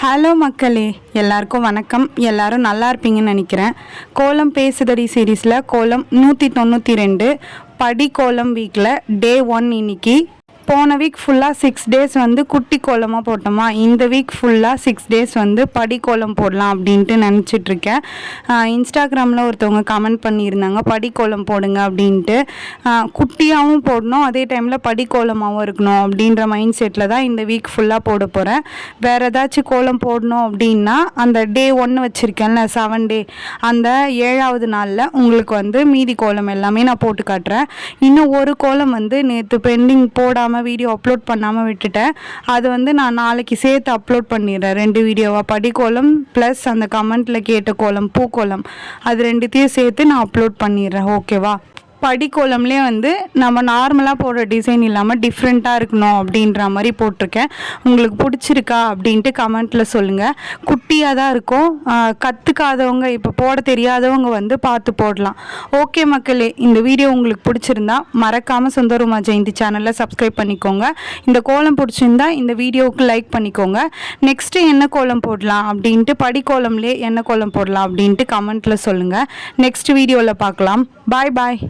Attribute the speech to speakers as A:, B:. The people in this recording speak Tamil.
A: ஹலோ மக்களே, எல்லாருக்கும் வணக்கம். எல்லாரும் நல்லா இருப்பீங்கன்னு நினைக்கிறேன். கோலம் பேசுதடி சீரீஸில் கோலம் 192 படி கோலம் வீக்கில் டே 1 இன்னைக்கு. போன வீக் ஃபுல்லாக 6 டேஸ் வந்து குட்டி கோலமாக போட்டோமா, இந்த வீக் ஃபுல்லாக 6 டேஸ் வந்து படி கோலம் போடலாம் அப்படின்ட்டு நினச்சிட்ருக்கேன். இன்ஸ்டாகிராமில் ஒருத்தவங்க கமெண்ட் பண்ணியிருந்தாங்க, படி கோலம் போடுங்க அப்படின்ட்டு. குட்டியாகவும் போடணும், அதே டைமில் படி கோலமாகவும் இருக்கணும் அப்படின்ற மைண்ட் செட்டில் தான் இந்த வீக் ஃபுல்லாக போட போகிறேன். வேறு ஏதாச்சும் கோலம் போடணும் அப்படின்னா அந்த டே 1 வச்சுருக்கேன்ல 7 டே, அந்த 7ஆவது நாளில் உங்களுக்கு வந்து மீதி கோலம் எல்லாமே நான் போட்டு காட்டுறேன். இன்னும் ஒரு கோலம் வந்து நேற்று பெண்டிங் போடாமல் வீடியோ அப்லோட் பண்ணாமல் விட்டுட்டேன். அது வந்து நான் நாளைக்கு சேர்த்து அப்லோட் பண்ணிடுறேன் 2 வீடியோவாக. படி கோலம் ப்ளஸ் அந்த கமெண்ட்டில் கேட்ட கோலம் பூக்கோலம், அது ரெண்டுத்தையும் சேர்த்து நான் அப்லோட் பண்ணிடுறேன். ஓகேவா? படிக்கோலம்லேயே வந்து நம்ம நார்மலாக போடுற டிசைன் இல்லாமல் டிஃப்ரெண்ட்டாக இருக்கணும் அப்படின்ற மாதிரி போட்டிருக்கேன். உங்களுக்கு பிடிச்சிருக்கா அப்படின்ட்டு கமெண்ட்டில் சொல்லுங்கள். குட்டியாக தான் இருக்கும், கற்றுக்காதவங்க இப்போ போட தெரியாதவங்க வந்து பார்த்து போடலாம். ஓகே மக்களே, இந்த வீடியோ உங்களுக்கு பிடிச்சிருந்தா மறக்காமல் சுந்தரமா ஜெயந்தி சேனலில் சப்ஸ்கிரைப் பண்ணிக்கோங்க. இந்த கோலம் பிடிச்சிருந்தா இந்த வீடியோவுக்கு லைக் பண்ணிக்கோங்க. நெக்ஸ்ட்டு என்ன கோலம் போடலாம் அப்படின்ட்டு, படிக்கோலம்லேயே என்ன கோலம் போடலாம் அப்படின்ட்டு கமெண்ட்டில் சொல்லுங்கள். நெக்ஸ்ட் வீடியோவில் பார்க்கலாம். பாய் பாய்.